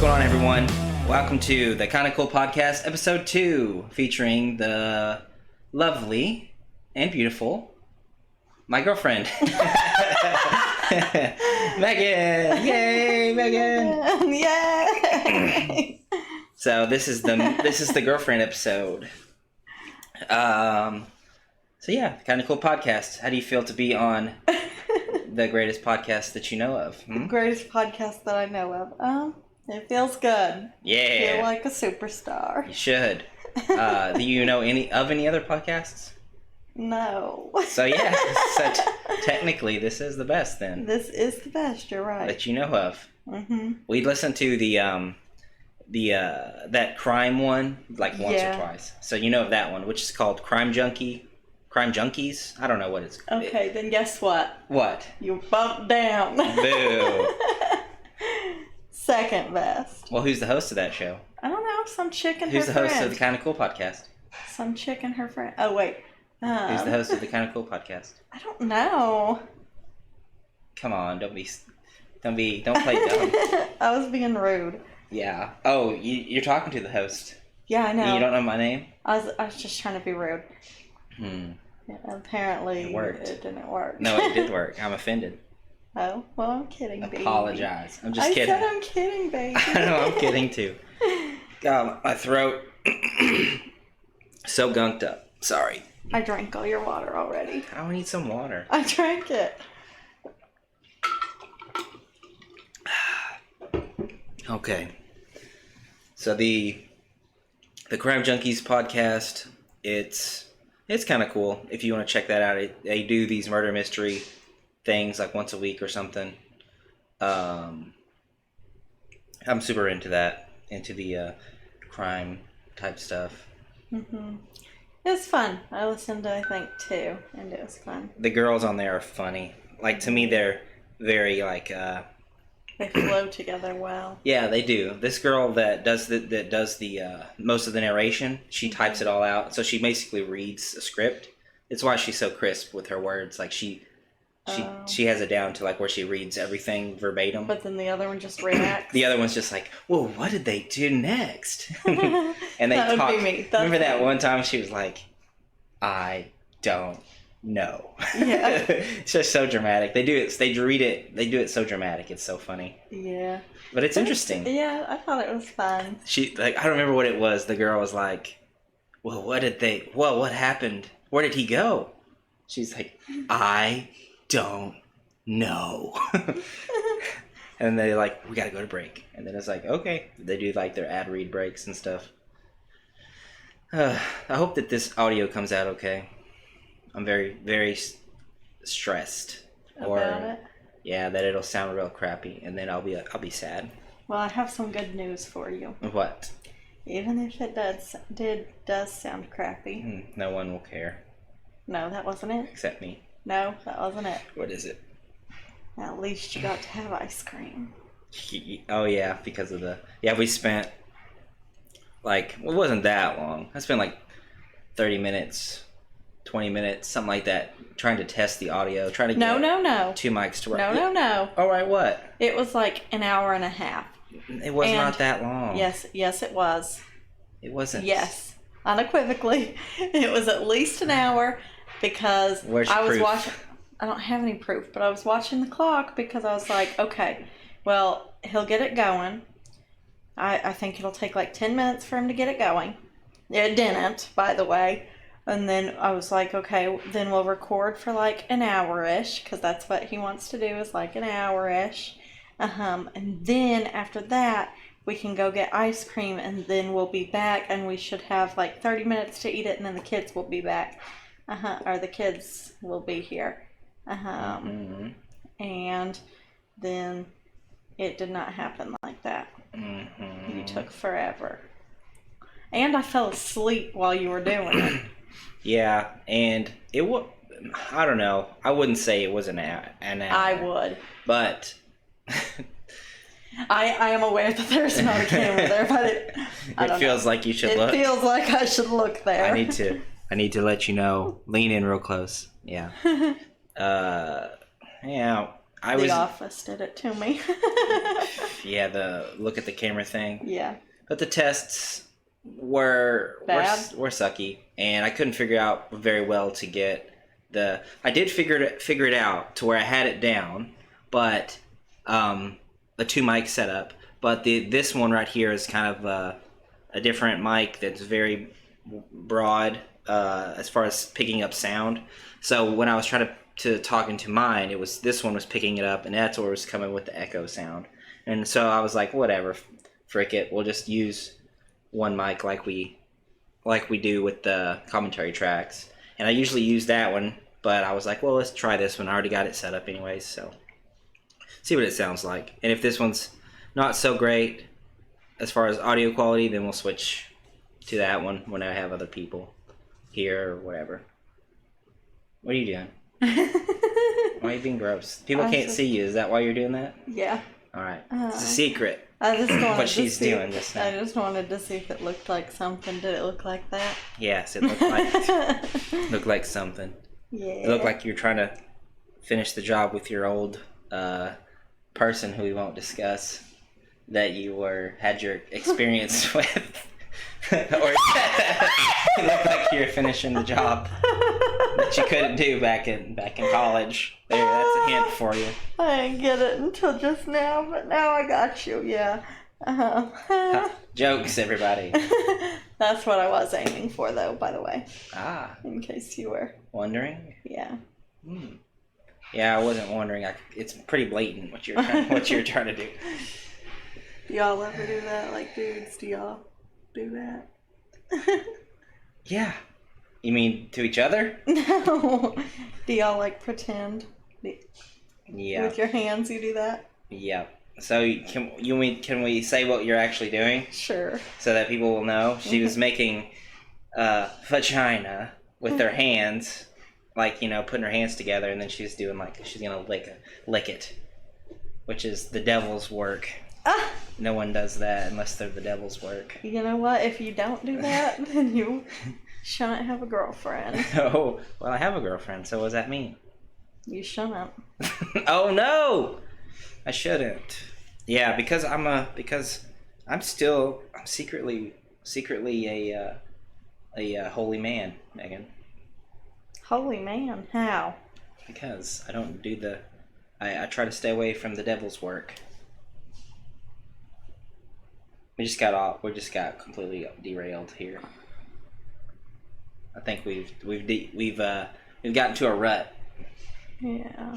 going on, everyone? Welcome to the KindaCool podcast, episode 2, featuring the lovely and beautiful, my girlfriend, Megan. Yay, Megan! Yay! So this is the girlfriend episode. So yeah, KindaCool podcast. How do you feel to be on the greatest podcast that you know of? The greatest podcast that I know of. It feels good. Yeah. I feel like a superstar. You should. Do you know any other podcasts? No. So yeah, technically this is the best then. This is the best, you're right. That you know of. Mm-hmm. We listened to the that crime one like once or twice. So you know of that one, which is called Crime Junkies. I don't know what it's called. Okay, then guess what? What? You bumped down. Boo. Second best. Well, who's the host of that show? I don't know, some chick and Who's her the host friend. of the KindaCool podcast? Some chick and her friend. Oh, wait. Who's the host of the KindaCool podcast? I don't know. Come on, don't play dumb. I was being rude. Yeah. Oh, you're talking to the host. Yeah, I know. You don't know my name? I was just trying to be rude. Yeah, apparently It worked. It didn't work. No, it did work. I'm offended. Oh, well, I'm kidding, baby. Apologize. I'm just kidding. I said I'm kidding, baby. I know, I'm kidding too. God, my throat so gunked up. Sorry. I drank all your water already. I need some water. I drank it. Okay. So the Crime Junkies podcast, it's kind of cool. If you want to check that out, they do these murder mystery things like once a week or something. I'm super into that, into the crime type stuff. Mm-hmm. It was fun. I listened to, I think, 2, and it was fun. The girls on there are funny. Like, to me, they're very, like... They flow together well. Yeah, they do. This girl that does the most of the narration, she types it all out. So she basically reads a script. It's why she's so crisp with her words. Like, she has it down to like where she reads everything verbatim. But then the other one just reacts. The other one's just like, "Whoa, what did they do next?" And they that talk. Would be me. Remember that one time she was like, "I don't know." Yeah. It's just so dramatic. They do it. They read it. They do it so dramatic. It's so funny. Yeah. But it's interesting. Yeah, I thought it was fun. I don't remember what it was. The girl was like, "Well, what happened? Where did he go?" She's like, "I don't know." And they're like, "We gotta go to break." And then it's like, okay. They do like their ad read breaks and stuff. I hope that this audio comes out okay. I'm very, very stressed. About it? Yeah, that it'll sound real crappy, and then I'll be sad. Well, I have some good news for you. What? Even if it does sound crappy. No one will care. No, that wasn't it. Except me. No, that wasn't it. What is it? At least you got to have ice cream. Oh yeah, because of we spent it wasn't that long. I spent like 30 minutes, 20 minutes, something like that, trying to test the audio, trying to get No. 2 mics to work. No. All right, what? It was like an hour and a half. It was not that long. Yes, it was. It wasn't. Yes, unequivocally, it was at least an hour because Where's your proof? watching. I don't have any proof, but I was watching the clock because I was like, okay, well, he'll get it going. I think it'll take like 10 minutes for him to get it going. It didn't, by the way. And then I was like, okay, then we'll record for like an hour-ish, because that's what he wants to do, is like an hour-ish. And then after that, we can go get ice cream, and then we'll be back, and we should have like 30 minutes to eat it, and then the kids will be back. Or the kids will be here. Mm-hmm. And then it did not happen like that. Mm-hmm. You took forever. And I fell asleep while you were doing it. Yeah, and it was, I don't know, I wouldn't say it was an hour. I would. But I am aware that there's not a camera there, but it feels like you should look. It feels like I should look there. I need to let you know. Lean in real close. Yeah. Yeah. The Office did it to me. Yeah, the look at the camera thing. Yeah. But the tests were sucky, and I couldn't figure out very well to get the. I did figure it out to where I had it down, but a 2 mic setup. But this one right here is kind of a different mic that's very broad as far as picking up sound. So when I was trying to talk into mine, this one was picking it up, and that's where it was coming with the echo sound. And so I was like, whatever, frick it, we'll just use one mic like we do with the commentary tracks. And I usually use that one, but I was like, well, let's try this one. I already got it set up anyways, so see what it sounds like. And if this one's not so great as far as audio quality, then we'll switch to that one when I have other people here or whatever. What are you doing? Why are you being gross? People can't see you. Is that why you're doing that? Yeah. All right. It's a secret. I just wanted what she's doing just now. I just wanted to see if it looked like something. Did it look like that? Yes, it looked like something. Yeah. It looked like you're trying to finish the job with your old person who we won't discuss that you had your experience with. Or it looked like you were finishing the job that you couldn't do back in college. There, that's a hint for you. I didn't get it until just now, but now I got you. Yeah. Jokes, everybody. That's what I was aiming for, though. By the way. Ah. In case you were wondering. Yeah. Yeah, I wasn't wondering. It's pretty blatant what you're trying to do. Do y'all ever do that? Like dudes, do y'all do that? Yeah. You mean to each other? No. Do y'all like pretend? Yeah. With your hands, you do that? Yeah. So can we say what you're actually doing? Sure. So that people will know. She was making vagina with her hands, like, putting her hands together, and then she's doing she's gonna lick it, which is the devil's work. Ah! No one does that unless they're the devil's work. You know what? If you don't do that, then you shouldn't have a girlfriend. Oh, well, I have a girlfriend, so what does that mean? You shouldn't. Oh no! I shouldn't. Yeah, because I'm secretly a holy man, Megan. Holy man? How? Because I don't do I try to stay away from the devil's work. We just got completely derailed here. I think we've gotten to a rut. Yeah.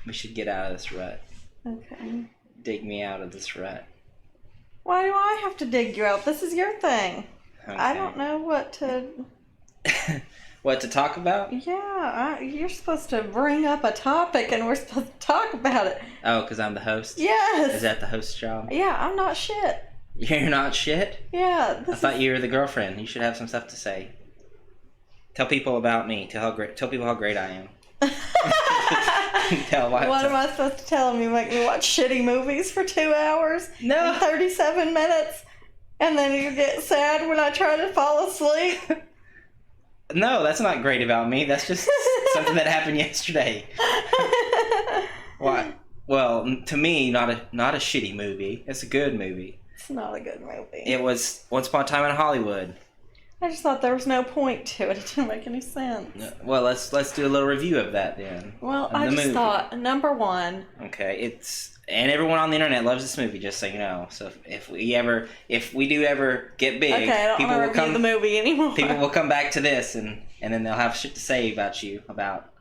We should get out of this rut. Okay. Dig me out of this rut. Why do I have to dig you out? This is your thing. Okay. I don't know what to... What to talk about? Yeah, you're supposed to bring up a topic and we're supposed to talk about it. Oh, because I'm the host? Yes. Is that the host's job? Yeah, I'm not shit. You're not shit? Yeah. I thought you were the girlfriend. You should have some stuff to say. Tell people about me. Tell people how great I am. What am I supposed to tell them? You make me watch shitty movies for 2 hours? No. And 37 minutes? And then you get sad when I try to fall asleep? No, that's not great about me. That's just something that happened yesterday. Why? Well, to me, not a shitty movie. It's a good movie. It's not a good movie. It was Once Upon a Time in Hollywood. I just thought there was no point to it. It didn't make any sense. Well, let's do a little review of that then. Well, I just thought, number one. Okay, and everyone on the internet loves this movie, just so you know. So if we do ever get big, okay, I don't want to review the movie anymore. People will come back to this, and then they'll have shit to say about you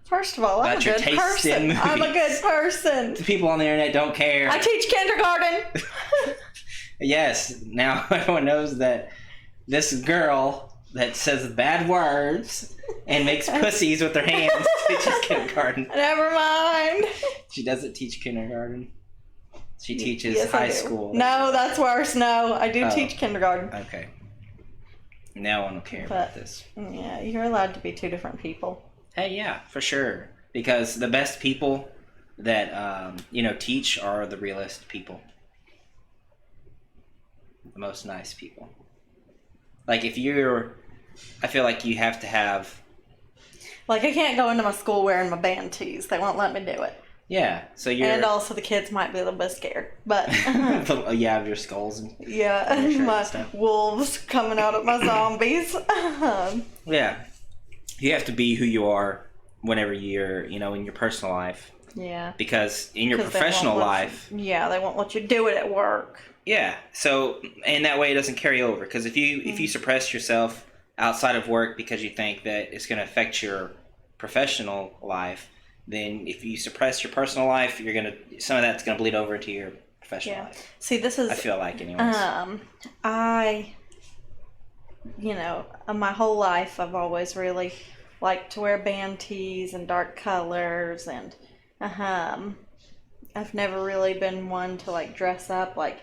First of all, I'm a good person. I'm a good person. People on the internet don't care. I teach kindergarten. Yes, now everyone knows that this girl that says bad words and makes pussies with her hands teaches kindergarten. Never mind. She doesn't teach kindergarten. She teaches high school. No, that's worse. No, I do teach kindergarten. Okay. Now I don't care about this. Yeah, you're allowed to be two different people. Hey, yeah, for sure. Because the best people that, teach are the realest people. The most nice people. Like, I feel like you have to have... Like, I can't go into my school wearing my band tees. They won't let me do it. Yeah. So you're. And also the kids might be a little bit scared, but yeah, of your skulls and. Yeah, and your my stuff. wolves coming out of my zombies. Yeah, you have to be who you are whenever you're, in your personal life. Yeah. Because in your 'Cause they professional won't let life. you- yeah, they won't let you do it at work. Yeah. So, and that way it doesn't carry over. Because if you suppress yourself outside of work because you think that it's going to affect your professional life, then if you suppress your personal life, some of that's going to bleed over into your professional life. See, this is. I feel like, anyways. My whole life I've always really liked to wear band tees and dark colors, and I've never really been one to like dress up. Like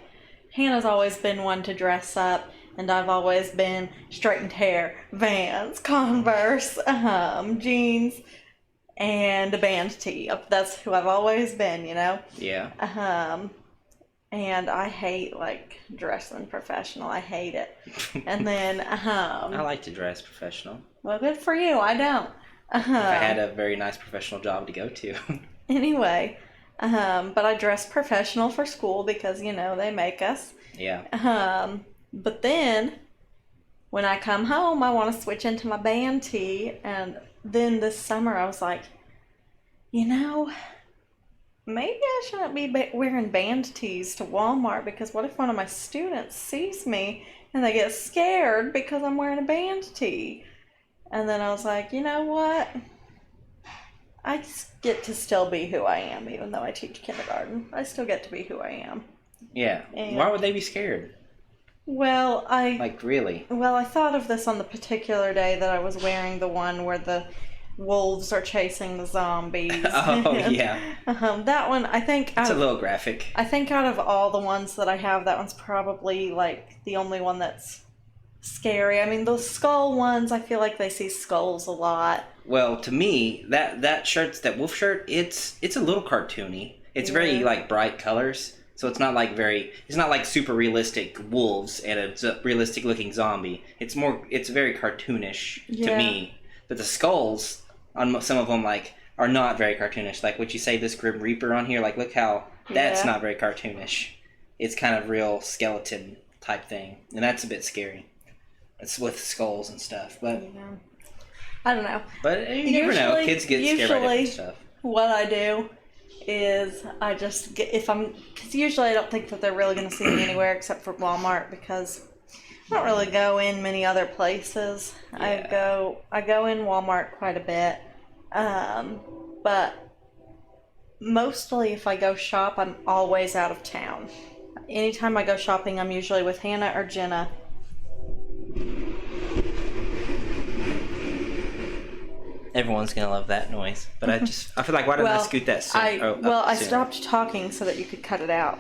Hannah's always been one to dress up, and I've always been straightened hair, Vans, Converse, jeans, and a band tee. That's who I've always been, Yeah. And I hate like dressing professional. I hate it. And then I like to dress professional. well, good for you. I don't. If I had a very nice professional job to go to. Anyway, but I dress professional for school because they make us. Yeah. But then when I come home, I want to switch into my band tee, and then this summer I was like, maybe I shouldn't be wearing band tees to Walmart, because what if one of my students sees me and they get scared because I'm wearing a band tee? And then I was like, you know what? I get to still be who I am, even though I teach kindergarten. I still get to be who I am. Yeah. And, why would they be scared? Well, really? Well, I thought of this on the particular day that I was wearing the one where the wolves are chasing the zombies. Oh, yeah. That one, I think... It's a little graphic. I think out of all the ones that I have, that one's probably, like, the only one that's scary. I mean, those skull ones, I feel like they see skulls a lot. Well, to me, that wolf shirt, it's a little cartoony. It's very, like, bright colors. So it's not like super realistic wolves and a realistic looking zombie. It's very cartoonish to me. But the skulls on some of them are not very cartoonish. Like, would you say this Grim Reaper on here? Like, look how that's not very cartoonish. It's kind of real skeleton type thing, and that's a bit scary. It's with skulls and stuff, but I don't know. But you never know. Kids get scared by different stuff. What I do is I just get, because usually I don't think that they're really going to see me anywhere except for Walmart, because I don't really go in many other places. Yeah. I go in Walmart quite a bit, but mostly if I go shop, I'm always out of town. Anytime I go shopping, I'm usually with Hannah or Jenna. Everyone's gonna love that noise, but I feel like, why didn't I scoot that soon? I stopped talking so that you could cut it out.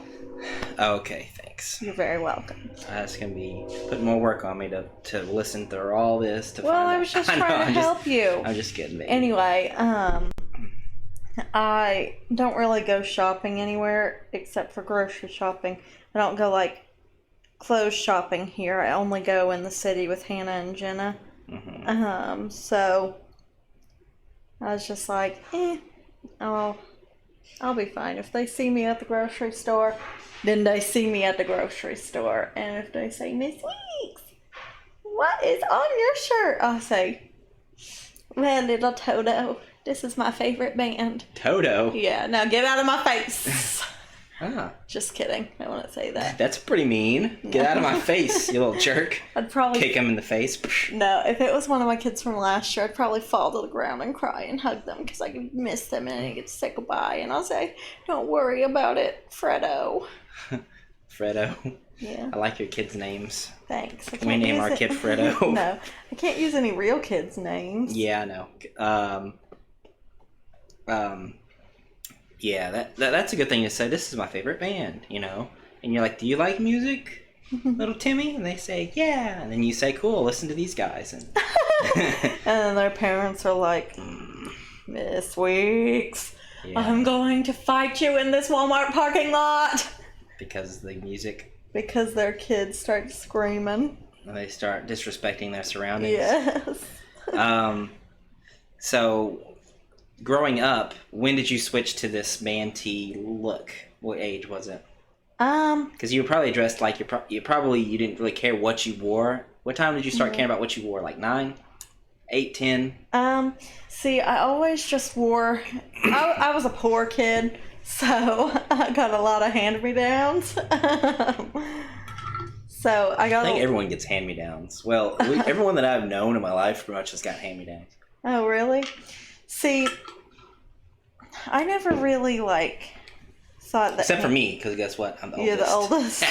Oh, okay, thanks. You're very welcome. That's gonna be putting more work on me to listen through all this to find out. I was just trying to help you. I'm just kidding, baby. Anyway, I don't really go shopping anywhere except for grocery shopping. I don't go clothes shopping here. I only go in the city with Hannah and Jenna. Mm-hmm. So I was just like, I'll be fine. If they see me at the grocery store, then they see me at the grocery store. And if they say, Miss Weeks, what is on your shirt? I'll say, well, little Toto, this is my favorite band. Toto? Yeah, now get out of my face. Ah. Just kidding. I wouldn't say that. That's pretty mean. Get out of my face, you little jerk. I'd probably kick him in the face. No, if it was one of my kids from last year, I'd probably fall to the ground and cry and hug them because I could miss them and I get to say goodbye. And I'll say, don't worry about it, Fredo. Fredo? Yeah. I like your kids' names. Thanks. Can we name our kid Fredo? No, I can't use any real kids' names. Yeah, I know. Yeah, that's a good thing to say. This is my favorite band, And you're like, do you like music, little Timmy? And they say, yeah. And then you say, cool, listen to these guys. And, and then their parents are like, Miss Weeks, I'm going to fight you in this Walmart parking lot. Because of the music. Because their kids start screaming. And they start disrespecting their surroundings. Yes. So... growing up, when did you switch to this manty look? What age was it? Because you were probably dressed like you didn't really care what you wore. What time did you start caring about what you wore? Like 9, 8, 10? See, I always just wore. I was a poor kid, so I got a lot of hand-me-downs. So I think everyone gets hand-me-downs. Well, everyone that I've known in my life pretty much has got hand-me-downs. Oh, really? See, I never really thought that. Except for me, because guess what? I'm the oldest. You're the oldest.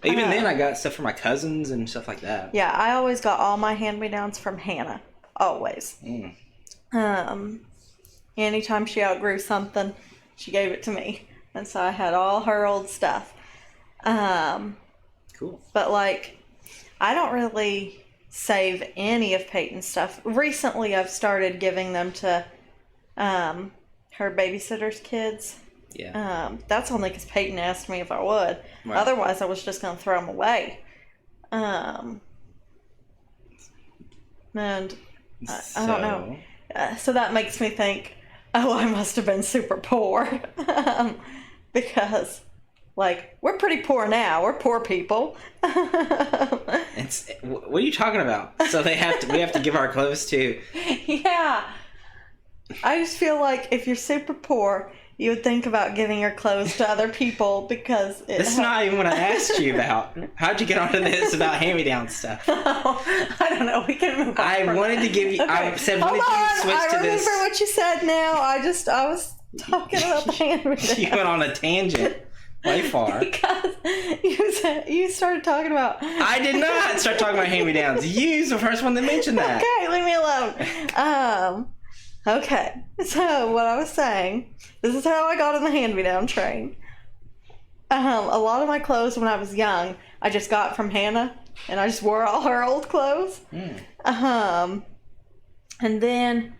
But even then, I got stuff from my cousins and stuff like that. Yeah, I always got all my hand-me-downs from Hannah. Always. Anytime she outgrew something, she gave it to me. And so I had all her old stuff. Cool. But, I don't really save any of Peyton's stuff. Recently, I've started giving them to her babysitter's kids. Yeah. That's only because Peyton asked me if I would. Right. Otherwise, I was just going to throw them away. And I don't know. So that makes me think, oh, I must have been super poor. Because, we're pretty poor now. We're poor people. What are you talking about? So we have to give our clothes to... Yeah. I just feel like if you're super poor... You would think about giving your clothes to other people because this is not even what I asked you about. How'd you get onto this about hand-me-down stuff? I don't know. We can move on. I wanted to give you... Okay. I said, when did you switch to this? I remember what you said now. I was talking about the hand-me-down. You went on a tangent way far. Because you started talking about... I did not start talking about hand-me-downs. You was the first one that mentioned that. Okay, leave me alone. Okay, so what I was saying, this is how I got on the hand-me-down train. A lot of my clothes when I was young, I just got from Hannah, and I just wore all her old clothes. And then,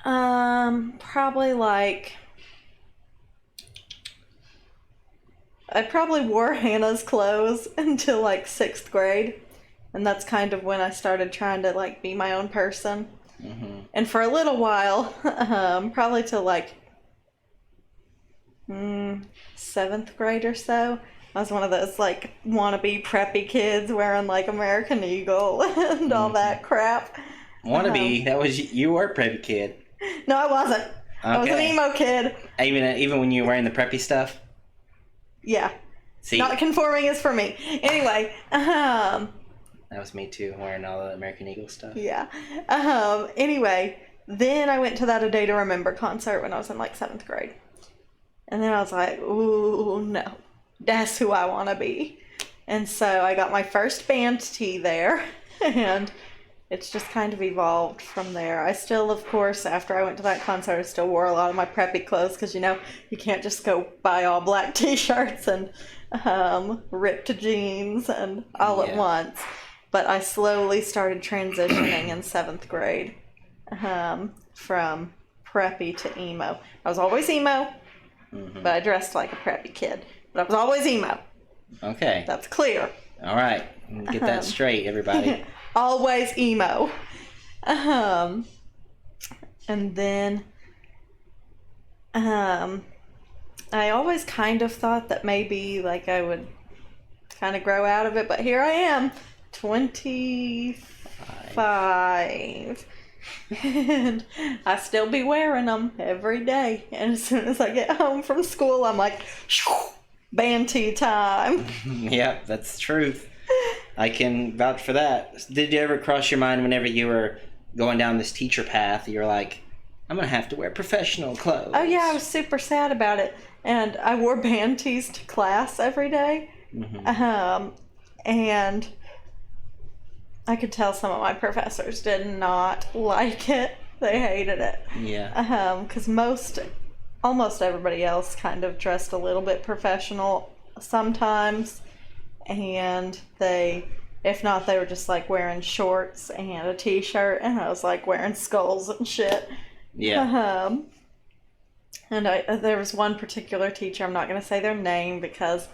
probably I probably wore Hannah's clothes until 6th grade, and that's kind of when I started trying to be my own person. Mm-hmm. And for a little while, probably till 7th grade or so, I was one of those wannabe preppy kids wearing American Eagle and all that crap. Wannabe? That was you were a preppy kid. No, I wasn't. Okay. I was an emo kid. Even when you were wearing the preppy stuff? Yeah. See? Not conforming is for me. Anyway, That was me too, wearing all the American Eagle stuff. Yeah. Anyway, then I went to that A Day to Remember concert when I was in 7th grade. And then I was like, ooh, no. That's who I want to be. And so I got my first band tee there. And it's just kind of evolved from there. I still, of course, after I went to that concert, I still wore a lot of my preppy clothes. Because, you can't just go buy all black t-shirts and ripped jeans and all at once. But I slowly started transitioning in 7th grade from preppy to emo. I was always emo, but I dressed like a preppy kid. But I was always emo. Okay. That's clear. All right. Get that straight, everybody. Always emo. And then I always kind of thought that maybe I would kind of grow out of it. But here I am. 25 and I still be wearing them every day, and as soon as I get home from school I'm like, band tee time. Yep, that's the truth. I can vouch for that. Did you ever cross your mind whenever you were going down this teacher path, you're like, I'm gonna have to wear professional clothes? Oh yeah, I was super sad about it, and I wore band tees to class every day. And I could tell some of my professors did not like it. They hated it. Yeah. Because almost everybody else kind of dressed a little bit professional sometimes. And if not, they were just wearing shorts and a t-shirt. And I was wearing skulls and shit. Yeah. And there was one particular teacher, I'm not going to say their name because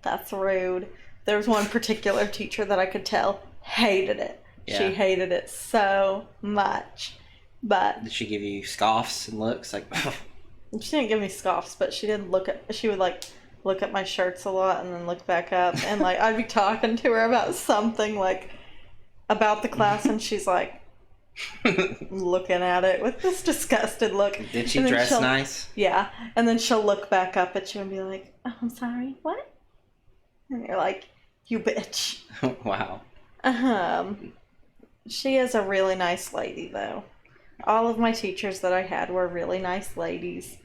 that's rude. There was one particular teacher that I could tell hated it. Yeah. She hated it so much. But did she give you scoffs and looks like? she didn't give me scoffs, but she did she would like look at my shirts a lot and then look back up, and like I'd be talking to her about something like about the class, and she's like looking at it with this disgusted look. Did she dress nice? Yeah, and then she'll look back up at you and be like, "Oh, I'm sorry, what?" And you're like, "You bitch." Wow. She is a really nice lady, though. All of my teachers that I had were really nice ladies.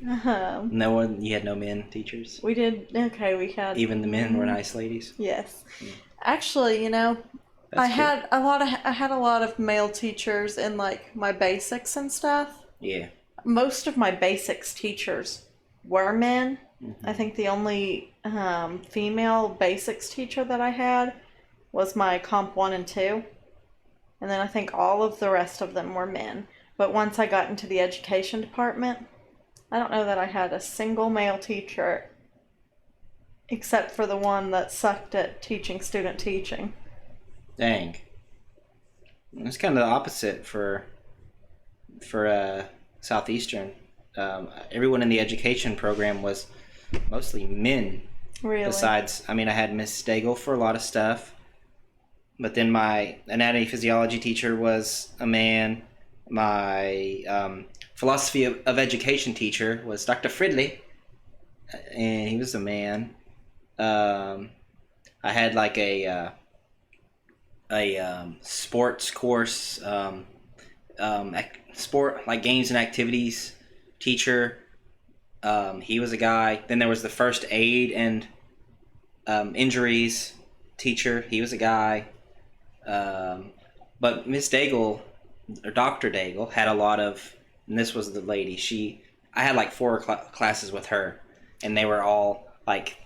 No one, you had no men teachers? We did, okay, we had... Even the men were nice ladies? Yes. Actually, you know, I had a lot of male teachers in, like, my basics and stuff. Yeah. Most of my basics teachers were men. I think the only female basics teacher that I had was my Comp 1 and 2. And then I think all of the rest of them were men. But once I got into the education department, I don't know that I had a single male teacher except for the one that sucked at teaching student teaching. Dang. It's kind of the opposite for Southeastern. Everyone in the education program was mostly men. Really? Besides, I mean, I had Miss Stagel for a lot of stuff. But then my anatomy physiology teacher was a man. My philosophy of education teacher was Dr. Fridley, and he was a man. I had like a sports course, sport like games and activities teacher. He was a guy. Then there was the first aid and injuries teacher. He was a guy. But Miss Daigle, or Dr. Daigle, had a lot of, and this was the lady, I had like 4 classes with her, and they were all like,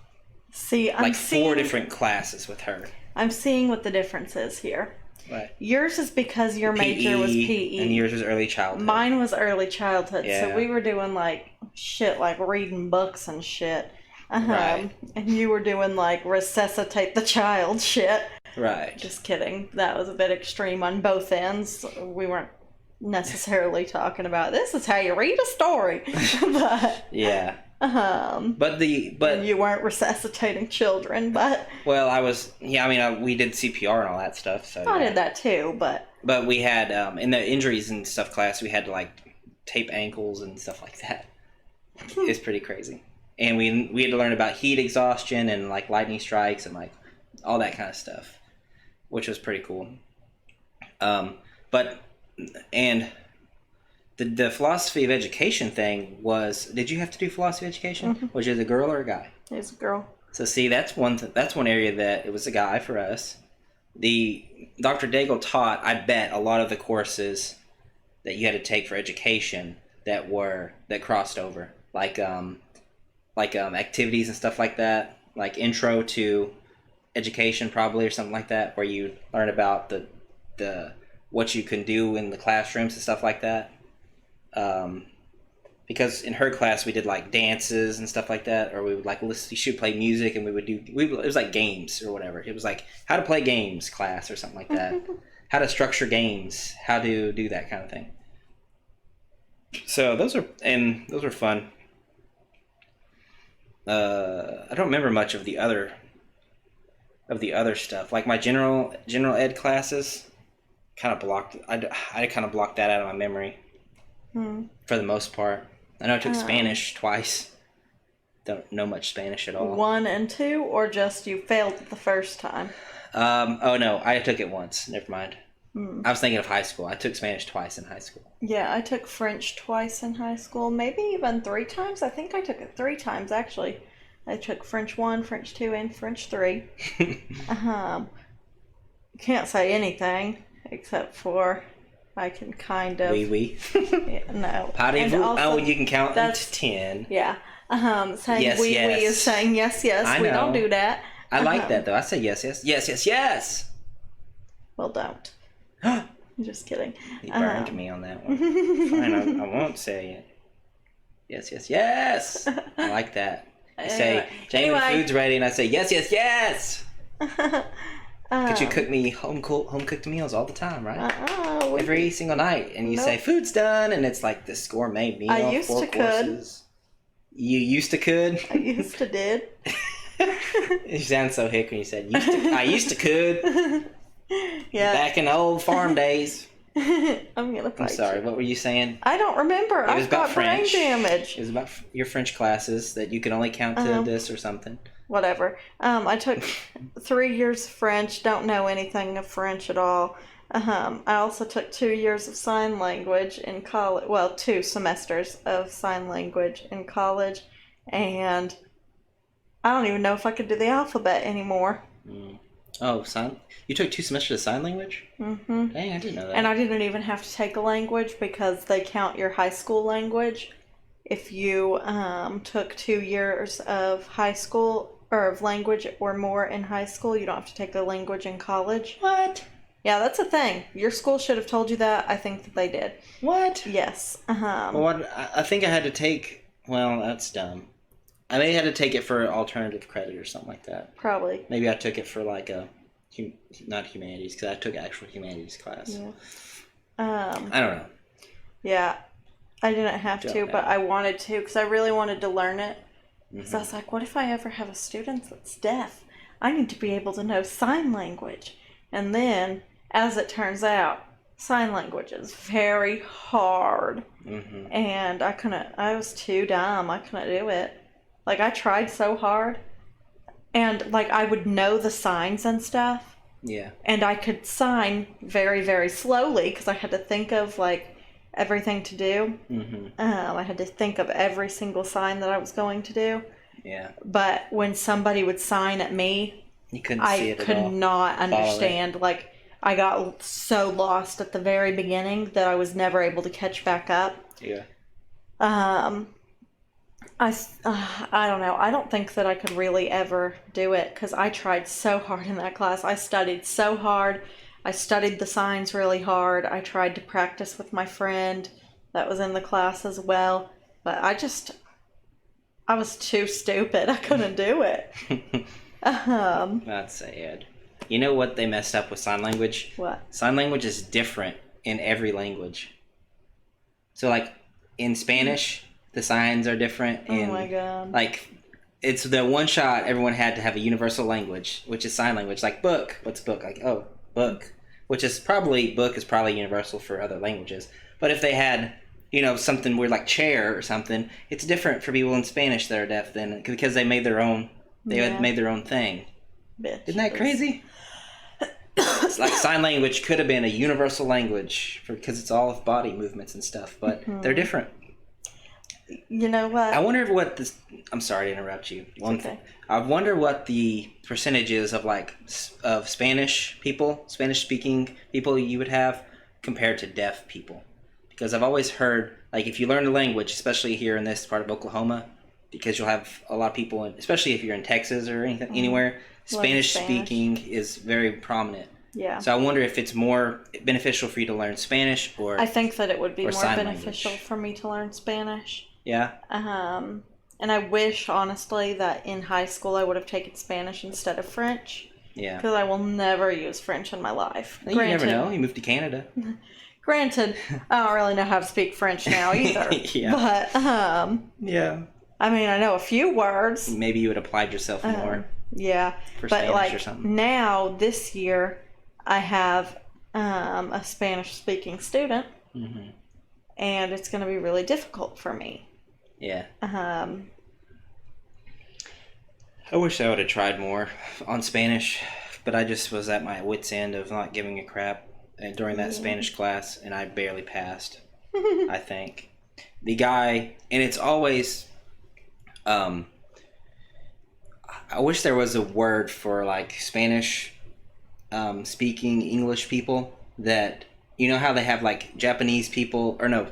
four different classes with her. I'm seeing what the difference is here. Right. Yours is because your major was PE. And yours was early childhood. Mine was early childhood, yeah. So we were doing like shit, like reading books and shit. Right. And you were doing like resuscitate the child shit. Right. Just kidding. That was a bit extreme on both ends. We weren't necessarily talking about this is how you read a story. But yeah. But you weren't resuscitating children, but well, I was. Yeah, I mean, we did CPR and all that stuff. So I did that too, but we had in the injuries and stuff class, we had to like tape ankles and stuff like that. It's pretty crazy, and we had to learn about heat exhaustion and like lightning strikes and like all that kind of stuff, which was pretty cool. The philosophy of education thing was, did you have to do philosophy of education? Mm-hmm. Was it a girl or a guy? It was a girl. So see, that's one area that it was a guy for us. The Dr. Daigle taught, I bet, a lot of the courses that you had to take for education that crossed over, like activities and stuff like that, like intro to education probably or something like that, where you learn about the what you can do in the classrooms and stuff like that. Because in her class we did like dances and stuff like that, or we would like listen. She would play music, and it was like games or whatever. It was like how to play games class or something like that. How to structure games, how to do that kind of thing. So those are fun. I don't remember much of the other stuff. Like my general ed classes, kind of blocked. I kind of blocked that out of my memory. For the most part. I know I took Spanish twice. Don't know much Spanish at all. 1 and 2, or just you failed the first time? Oh no, I took it once. Never mind. I was thinking of high school. I took Spanish twice in high school. Yeah, I took French twice in high school. Maybe even 3 times. I think I took it 3 times, actually. I took French 1, French 2, and French 3. Can't say anything except for I can kind of... Oui. Yeah, no. Parlez-vous? You can count to 10. Yeah. Saying yes, oui, yes. oui is saying yes, yes. I know. We don't do that. I like that, though. I say yes, yes. Yes, yes, yes! Well, don't. Just kidding. He burned me on that one. Fine, I won't say it. Yes, yes, yes! I like that. You say, Jamie, the food's ready, and I say, yes, yes, yes! Could you cook me home cooked meals all the time, right? Every single night, and you Nope. say food's done, and it's like this gourmet meal. I used 4 to courses. You used to could. I used to did. You sound so hick when you said I used to could. Yeah. Back in the old farm days. I'm gonna fight I'm sorry. you. What were you saying? I don't remember. It was I've about got brain French. damage. It was about your French classes that you could only count to this or something. Whatever. I took 3 years of French. Don't know anything of French at all. I also took 2 years of sign language in college. Well, 2 semesters of sign language in college, and I don't even know if I could do the alphabet anymore. Oh, you took 2 semesters of sign language? Mm-hmm. Dang, I didn't know that. And I didn't even have to take a language because they count your high school language. If you took 2 years of high school or of language or more in high school, you don't have to take a language in college. What? Yeah, that's a thing. Your school should have told you that. I think that they did. What? Yes. Well, I think I had to take... Well, that's dumb. I may have had to take it for alternative credit or something like that. Probably. Maybe I took it for like a... Not humanities, because I took actual humanities class. Yeah. I don't know. Yeah. I didn't have to, but I wanted to because I really wanted to learn it. Because I was like, what if I ever have a student that's deaf? I need to be able to know sign language. And then, as it turns out, sign language is very hard. And I was too dumb. I couldn't do it. Like, I tried so hard. And, like, I would know the signs and stuff. Yeah. And I could sign very, very slowly because I had to think of, like, everything to do. I had to think of every single sign that I was going to do. Yeah. But when somebody would sign at me, you couldn't see it at all. I could not understand. Like, I got so lost at the very beginning that I was never able to catch back up. Yeah. I don't know. I don't think that I could really ever do it because I tried so hard in that class. I studied so hard. I studied the signs really hard. I tried to practice with my friend that was in the class as well. But I was too stupid. I couldn't do it. That's sad. You know what they messed up with sign language? What? Sign language is different in every language. So, like, in Spanish, the signs are different. Oh my God. Like, it's the one shot everyone had to have a universal language, which is sign language. Like, book. What's book? Like, oh, book. Which is probably universal for other languages. But if they had, something weird like chair or something, it's different for people in Spanish that are deaf than because they made their own. They had made their own thing. Bitch. Isn't that crazy? It's like sign language could have been a universal language because it's all of body movements and stuff, but they're different. You know what? I wonder what this. I'm sorry to interrupt you. I wonder what the percentage is of Spanish speaking people you would have compared to deaf people, because I've always heard if you learn the language, especially here in this part of Oklahoma, because you'll have a lot of people, especially if you're in Texas or anywhere, Spanish speaking is very prominent. Yeah. So I wonder if it's more beneficial for you to learn Spanish or. I think that it would be more beneficial language. for me to learn Spanish. Yeah. And I wish, honestly, that in high school I would have taken Spanish instead of French. Yeah. Because I will never use French in my life. You never know. You moved to Canada. Granted, I don't really know how to speak French now either. Yeah. But, yeah. I mean, I know a few words. Maybe you would applied yourself more. Yeah. For but Spanish or something. Now, this year, I have a Spanish-speaking student. Mm-hmm. And it's going to be really difficult for me. Yeah. I wish I would have tried more on Spanish, but I just was at my wit's end of not giving a crap during that Spanish class, and I barely passed, I think. The guy, and it's always, I wish there was a word for, Spanish speaking English people that, how they have, Japanese people, or no,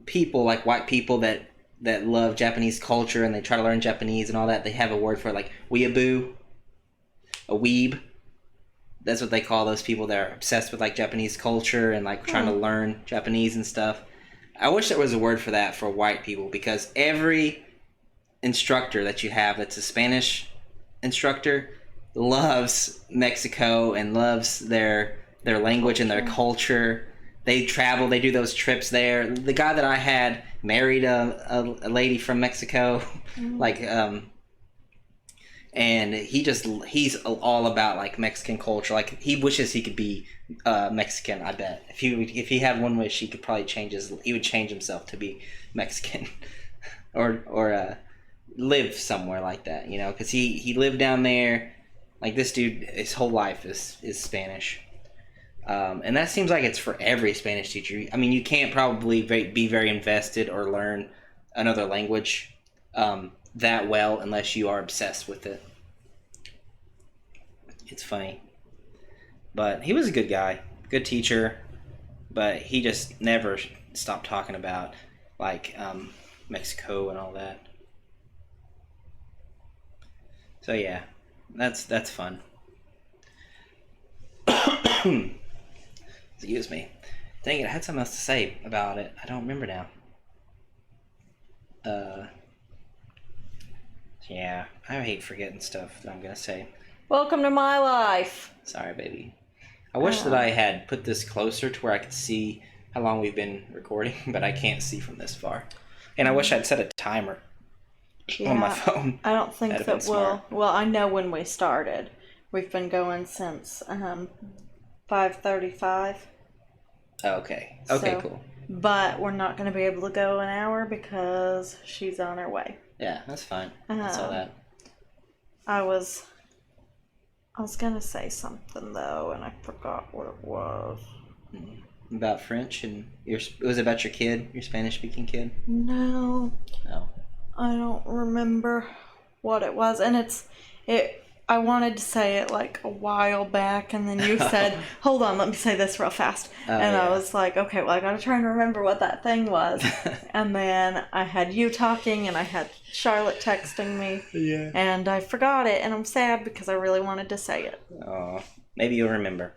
people, white people that love Japanese culture and they try to learn Japanese and all that. They have a word for it, weeaboo, a weeb. That's what they call those people that are obsessed with Japanese culture and trying to learn Japanese and stuff. I wish there was a word for that for white people, because every instructor that you have that's a Spanish instructor loves Mexico and loves their language and their culture. They travel. They do those trips there. The guy that I had married a lady from Mexico, like and he's all about like Mexican culture. Like he wishes he could be Mexican. I bet if he had one wish, he could probably he would change himself to be Mexican, or live somewhere like that. You know, because he lived down there. Like this dude, his whole life is Spanish. And that seems like it's for every Spanish teacher. I mean, you can't probably be very invested or learn another language that well unless you are obsessed with it. It's funny. But he was a good guy, good teacher, but he just never stopped talking about, like, Mexico and all that. So, yeah, that's fun. Excuse me. Dang it, I had something else to say about it. I don't remember now. Yeah, I hate forgetting stuff that I'm going to say. Welcome to my life. Sorry, baby. I wish that I had put this closer to where I could see how long we've been recording, but I can't see from this far. And I wish I'd set a timer on my phone. I don't think that well, I know when we started. We've been going since 5:35. Okay, cool. But we're not going to be able to go an hour because she's on her way. Yeah, that's fine. I saw that. I was going to say something, though, and I forgot what it was. About French, and it was about your kid, your Spanish-speaking kid? No. Oh. I don't remember what it was, and I wanted to say it like a while back, and then you said, hold on, let me say this real fast. I was like, okay, well, I gotta try and remember what that thing was. And then I had you talking, and I had Charlotte texting me. Yeah. And I forgot it, and I'm sad because I really wanted to say it. Oh, maybe you'll remember.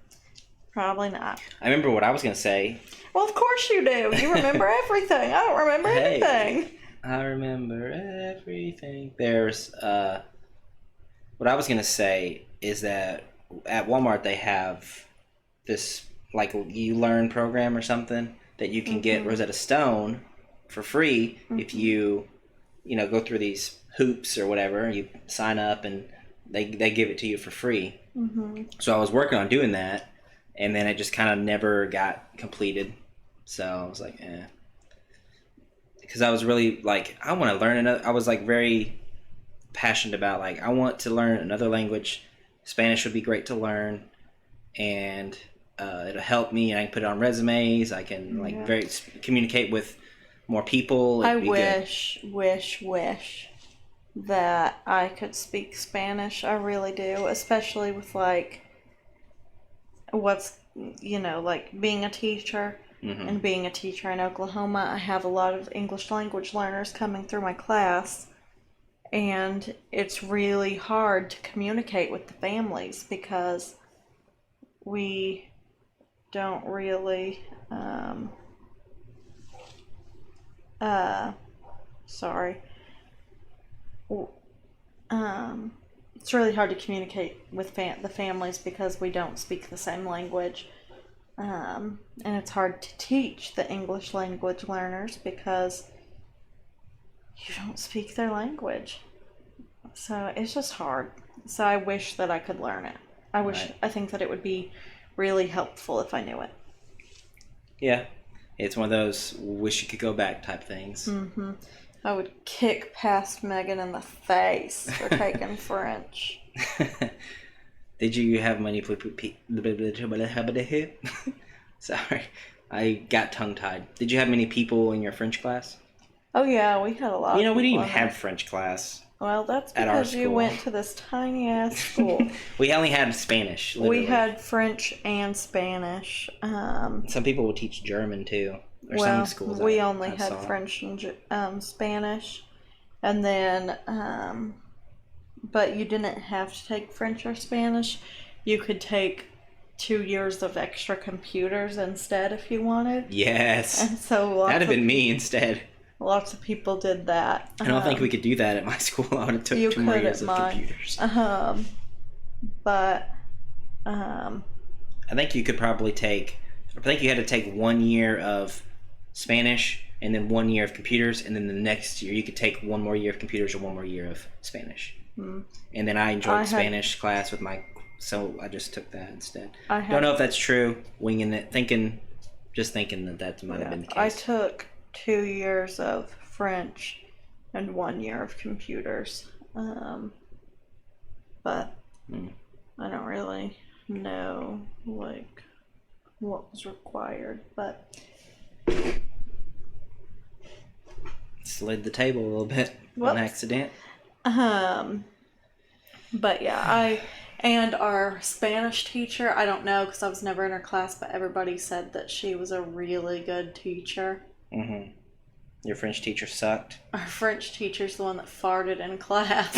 Probably not. I remember what I was gonna say. Well, of course you do. You remember everything. I don't remember anything. I remember everything. There's, what I was going to say is that at Walmart they have this, like, you learn program or something that you can get Rosetta Stone for free if you go through these hoops or whatever. You sign up and they give it to you for free. So I was working on doing that, and then it just kind of never got completed. So I was like, because I was really, like, I want to learn another. I was, like, very passionate about, like, I want to learn another language. Spanish would be great to learn, and it'll help me, and I can put it on resumes. I can communicate with more people. I wish that I could speak Spanish. I really do, especially with, like, like being a teacher. And being a teacher in Oklahoma, I have a lot of English language learners coming through my class. And it's really hard to communicate with the families because we don't really, it's really hard to communicate with the families because we don't speak the same language. And it's hard to teach the English language learners because you don't speak their language. So it's just hard. So I wish that I could learn it. I think that it would be really helpful if I knew it. Yeah. It's one of those wish you could go back type things. I would kick past Megan in the face for taking French. Did you have many Sorry. I got tongue-tied. Did you have many people in your French class? Oh, yeah, we had a lot of people. We didn't even have French class. Well, that's because you went to this tiny-ass school. We only had Spanish, literally. We had French and Spanish. Some people would teach German, too. Or some schools. We only had French and Spanish. And then, but you didn't have to take French or Spanish. You could take 2 years of extra computers instead if you wanted. Yes. And so that'd have been me instead. Lots of people did that. I don't think we could do that at my school. I would have took 2 more years of computers. but I think you could probably take. I think you had to take 1 year of Spanish and then 1 year of computers, and then the next year you could take 1 more year of computers or 1 more year of Spanish. And then I enjoyed Spanish class with so I just took that instead. Don't know if that's true. Winging it, just thinking that might have been the case. I took 2 years of French and 1 year of computers, but I don't really know like what was required, but slid the table a little bit on accident. But yeah, and our Spanish teacher, I don't know because I was never in her class, but everybody said that she was a really good teacher. Mm-hmm. Your French teacher sucked? Our French teacher's the one that farted in class.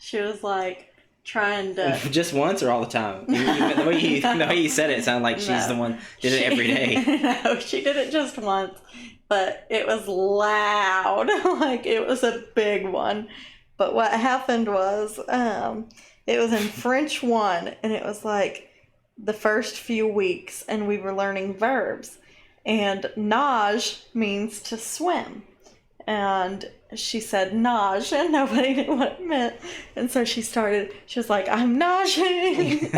She was like trying to... Just once or all the time? The way you said it sounded like she's the one did it every day. No, she did it just once, but it was loud. Like it was a big one. But what happened was, it was in French 1, and it was like the first few weeks, and we were learning verbs. And nage means to swim. And she said nage, and nobody knew what it meant. And so she was like, I'm naging.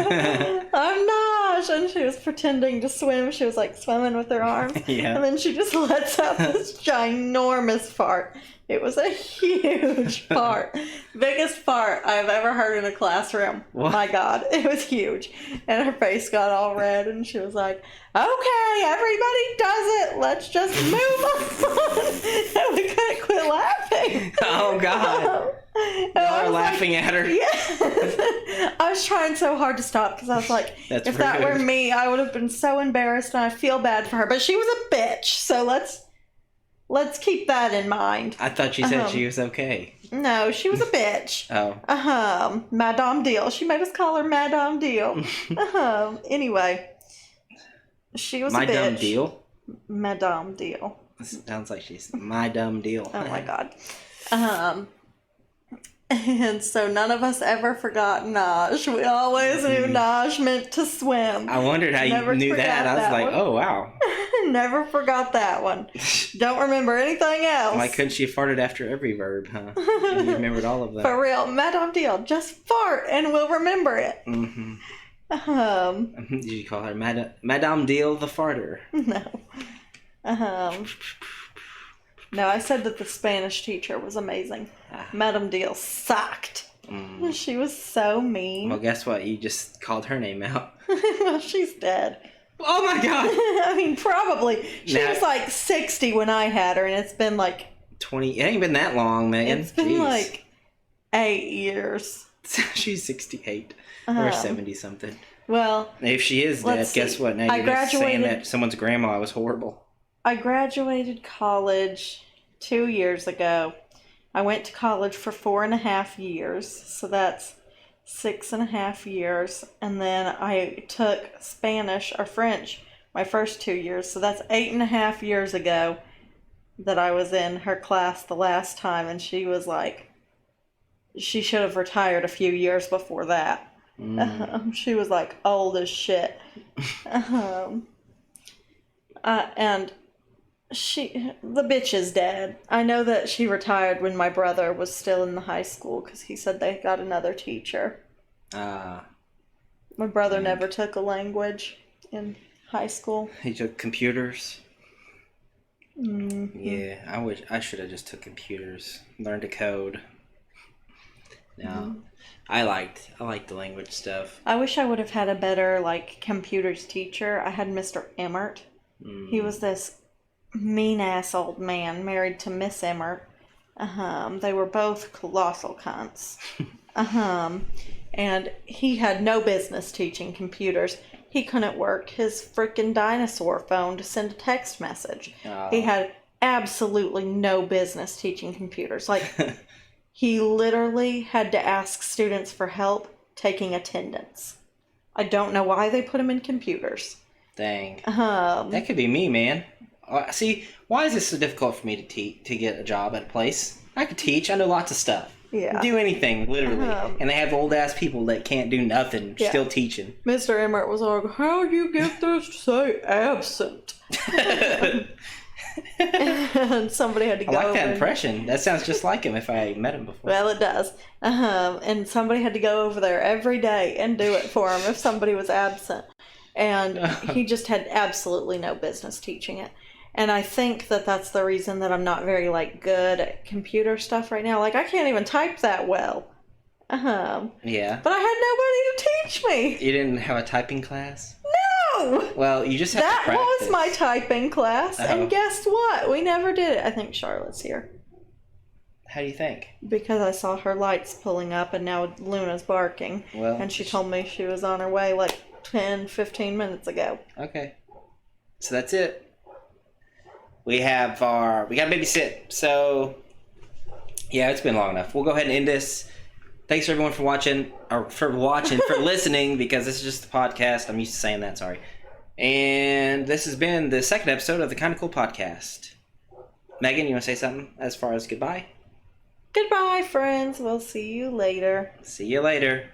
I'm nage. And she was pretending to swim. She was like swimming with her arms. Yeah. And then she just lets out this ginormous fart. It was a huge fart. Biggest fart I've ever heard in a classroom. What? My God, it was huge. And her face got all red, and she was like, okay, everybody does it. Let's just move on. And we couldn't quit laughing. Oh, God. Y'all are laughing at her. Yes. I was trying so hard to stop because I was like, if that were me, I would have been so embarrassed, and I feel bad for her. But she was a bitch, so let's keep that in mind. I thought you said she was okay. No, she was a bitch. Oh. Madame Deal. She made us call her Madame Deal. Anyway, she was a bitch. My dumb deal? Madame Deal. Sounds like she's my dumb deal. Oh my God. And so none of us ever forgot nage. We always knew nage meant to swim. I wondered how you knew that. I was like, oh, wow. Never forgot that one. Don't remember anything else. Why couldn't she have farted after every verb, huh? You remembered all of that. For real. Madame Deal. Just fart and we'll remember it. Mm-hmm. Did you call her Madame Deal the farter? No. No, I said that the Spanish teacher was amazing. Madame Deal sucked. She was so mean. Well, guess what? You just called her name out. Well, she's dead. Oh my God! I mean, probably. She was like 60 when I had her, and it's been like 20. It ain't been that long, Megan. It's been like 8 years. She's 68 or 70 something. Well, if she is dead, guess what? Now you're just saying that someone's grandma was horrible. I graduated college 2 years ago. I went to college for 4.5 years, so that's 6.5 years. And then I took Spanish or French my first 2 years, so that's 8.5 years ago that I was in her class the last time, and she was like, she should have retired a few years before that. She was like old as shit. And the bitch is dead. I know that she retired when my brother was still in the high school because he said they got another teacher. My brother never took a language in high school. He took computers. Mm-hmm. Yeah, I should have just took computers, learned to code. No, I liked the language stuff. I wish I would have had a better computers teacher. I had Mr. Emmert. He was this mean-ass old man married to Miss Emmert. They were both colossal cunts. And he had no business teaching computers. He couldn't work his freaking dinosaur phone to send a text message. He had absolutely no business teaching computers. He literally had to ask students for help taking attendance. I don't know why they put him in computers. Dang. That could be me, man. See, why is this so difficult for me to get a job at a place? I could teach. I know lots of stuff. Yeah. Do anything, literally. Uh-huh. And they have old ass people that can't do nothing, Yeah. still teaching. Mr. Emmert was like, how do you get this to say absent? And somebody had to I go like that over impression. That sounds just like him if I met him before. Well, it does. And somebody had to go over there every day and do it for him if somebody was absent. And he just had absolutely no business teaching it. And I think that that's the reason that I'm not very, like, good at computer stuff right now. Like, I can't even type that well. Yeah. But I had nobody to teach me. You didn't have a typing class? No! Well, you just have to That practice. was my typing class. Oh. And guess what? We never did it. I think Charlotte's here. How do you think? Because I saw her lights pulling up and now Luna's barking. Well, And she told me she was on her way like 10, 15 minutes ago. Okay. So that's it. We got to babysit. So, yeah, it's been long enough. We'll go ahead and end this. Thanks everyone for watching, for listening, because this is just a podcast. I'm used to saying that, sorry. And this has been the second episode of the KindaCool podcast. Megan, you want to say something as far as goodbye? Goodbye, friends. We'll see you later. See you later.